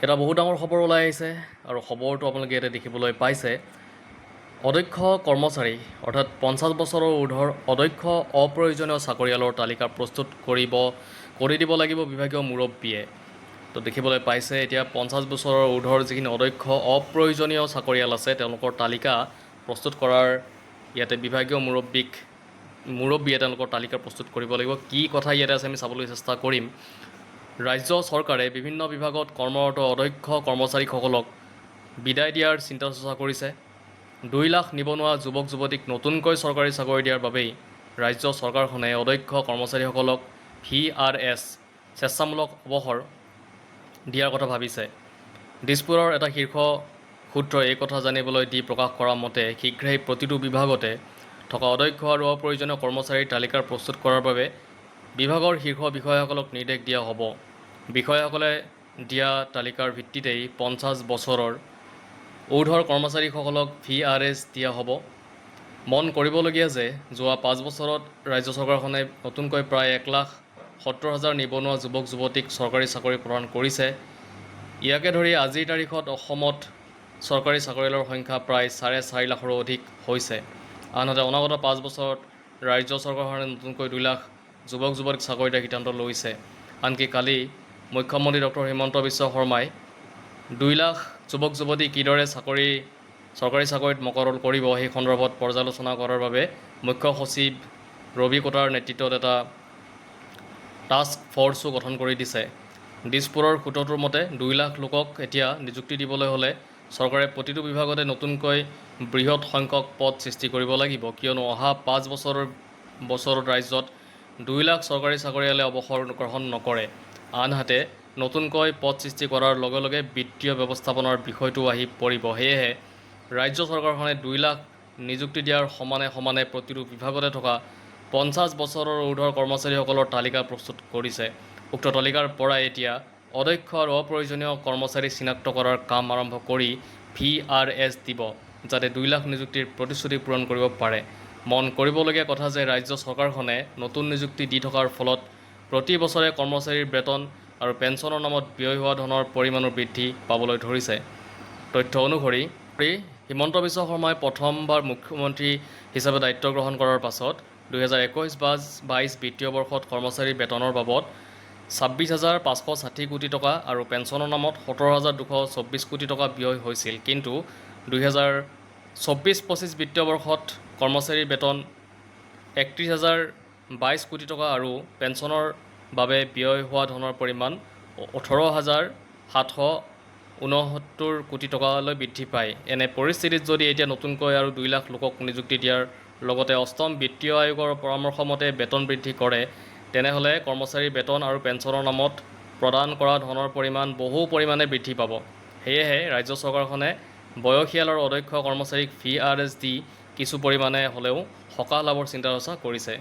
এটা বহুত ডাঙৰ খবৰ ওলাই আহিছে আৰু খবৰটো আপোনালোকে ইয়াতে দেখিবলৈ পাইছে। অদক্ষ কৰ্মচাৰী অৰ্থাৎ 50 বছৰৰ ঊৰ্ধ্বৰ অদক্ষ অপ্ৰয়োজনীয় চাকৰিয়ালৰ তালিকা প্ৰস্তুত কৰি দিব লাগিব বিভাগীয় মুৰব্বীয়ে। তো দেখিবলৈ পাইছে এতিয়া 50 বছৰৰ ঊৰ্ধ্বৰ যিখিনি অদক্ষ অপ্ৰয়োজনীয় চাকৰিয়াল আছে তেওঁলোকৰ তালিকা প্ৰস্তুত কৰাৰ ইয়াতে বিভাগীয় মুৰব্বীয়ে তেওঁলোকৰ তালিকা প্ৰস্তুত কৰিব লাগিব। কি কথা ইয়াতে আছে আমি চাবলৈ চেষ্টা কৰিম। ৰাজ্য চৰকাৰে বিভিন্ন বিভাগত কৰ্মৰত অদক্ষ কৰ্মচাৰীসকলক বিদায় দিয়াৰ চিন্তা চৰ্চা কৰিছে। 2 লাখ নিবনুৱা যুৱক যুৱতীক নতুনকৈ চৰকাৰী চাকৰি দিয়াৰ বাবেই ৰাজ্য চৰকাৰখনে অদক্ষ কৰ্মচাৰীসকলক VRS স্বেচ্ছামূলক অৱসৰ দিয়াৰ কথা ভাবিছে। দিছপুৰৰ এটা শীৰ্ষ সূত্ৰই এই কথা জানিবলৈ দি প্ৰকাশ কৰা মতে শীঘ্ৰেই প্ৰতিটো বিভাগতে থকা অদক্ষ আৰু অপ্ৰয়োজনীয় কৰ্মচাৰীৰ তালিকা প্ৰস্তুত কৰাৰ বাবে বিভাগৰ শীৰ্ষ বিষয়াসকলক নিৰ্দেশ দিয়া হ'ব। বিষয়াসকলে দিয়া তালিকাৰ ভিত্তিতেই 50 বছৰৰ ঊৰ্ধ্বৰ কৰ্মচাৰীসকলক VRS দিয়া হ'ব। মন কৰিবলগীয়া যে যোৱা 5 বছৰত ৰাজ্য চৰকাৰখনে নতুনকৈ প্ৰায় 1,70,000 নিবনুৱা যুৱক যুৱতীক চৰকাৰী চাকৰি প্ৰদান কৰিছে। ইয়াকে ধৰি আজিৰ তাৰিখত অসমত চৰকাৰী চাকৰিয়ালৰ সংখ্যা প্ৰায় 4.5 লাখৰো অধিক হৈছে। আনহাতে অনাগত 5 বছৰত ৰাজ্য চৰকাৰখনে নতুনকৈ 2 লাখ যুৱক যুৱতীক চাকৰি দিয়াৰ সিদ্ধান্ত লৈছে। আনকি কালি মুখ্যমন্ত্ৰী ডক্টৰ হিমন্ত বিশ্ব শৰ্মাই 2 লাখ যুৱক যুৱতী কিদৰে চৰকাৰী চাকৰিত মকৰল কৰিব সেই সন্দৰ্ভত পৰ্যালোচনা কৰাৰ বাবে মুখ্য সচিব ৰবি কোটাৰ নেতৃত্বত এটা টাস্ক ফ'ৰ্চো গঠন কৰি দিছে। দিছপুৰৰ সূত্ৰটোৰ মতে 2 লাখ লোকক এতিয়া নিযুক্তি দিবলৈ হ'লে চৰকাৰে প্ৰতিটো বিভাগতে নতুনকৈ বৃহৎ সংখ্যক পদ সৃষ্টি কৰিব লাগিব, কিয়নো অহা 5 বছৰত ৰাজ্যত 2 লাখ চৰকাৰী চাকৰিয়ালে অৱসৰ গ্ৰহণ নকৰে। আনহাতে নতুনকৈ পদ সৃষ্টি কৰাৰ লগে লগে বিত্তীয় ব্যৱস্থাপনাৰ বিষয়টো আহি পৰিব। সেয়েহে ৰাজ্য চৰকাৰখনে 2 লাখ নিযুক্তি দিয়াৰ সমানে সমানে প্ৰতিটো বিভাগতে থকা 50 বছৰৰ ঊৰ্ধ্বৰ কৰ্মচাৰীসকলৰ তালিকা প্ৰস্তুত কৰিছে। উক্ত তালিকাৰ পৰাই এতিয়া অদক্ষ আৰু অপ্ৰয়োজনীয় কৰ্মচাৰী চিনাক্ত কৰাৰ কাম আৰম্ভ কৰি VRS দিব, যাতে 2 লাখ নিযুক্তিৰ প্ৰতিশ্ৰুতি পূৰণ কৰিব পাৰে। মন কৰিবলগীয়া কথা যে ৰাজ্য চৰকাৰখনে নতুন নিযুক্তি দি থকাৰ ফলত প্ৰতি বছৰে কৰ্মচাৰীৰ বেতন আৰু পেঞ্চনৰ নামত ব্যয় হোৱা ধনৰ পৰিমাণো বৃদ্ধি পাবলৈ ধৰিছে। তথ্য অনুসৰি হিমন্ত বিশ্ব শৰ্মাই প্ৰথমবাৰ মুখ্যমন্ত্ৰী হিচাপে দায়িত্ব গ্ৰহণ কৰাৰ পাছত 2021-22 বিত্তীয় বৰ্ষত কৰ্মচাৰীৰ বেতনৰ বাবদ 26,560 কোটি টকা আৰু পেঞ্চনৰ নামত 17,224 কোটি টকা ব্যয় হৈছিল। কিন্তু 2024-25 বিত্তীয় বৰ্ষত কৰ্মচাৰীৰ বেতন 31,022 কোটি টকা আৰু পেঞ্চনৰ বাবে ব্যয় হোৱা ধনৰ পৰিমাণ 18,769 কোটি টকালৈ বৃদ্ধি পায়। এনে পৰিস্থিতিত যদি এতিয়া নতুনকৈ আৰু 2 লাখ লোকক নিযুক্তি দিয়াৰ লগতে অষ্টম বিত্তীয় আয়োগৰ পৰামৰ্শ মতে বেতন বৃদ্ধি কৰে, তেনেহ'লে কৰ্মচাৰীৰ বেতন আৰু পেঞ্চনৰ নামত প্ৰদান কৰা ধনৰ পৰিমাণ বহু পৰিমাণে বৃদ্ধি পাব। সেয়েহে ৰাজ্য চৰকাৰখনে বয়সীয়াল আৰু অদক্ষ কৰ্মচাৰীক VRS দি কিছু পৰিমাণে হ'লেও সকাহ লাভৰ চিন্তা চৰ্চা কৰিছে।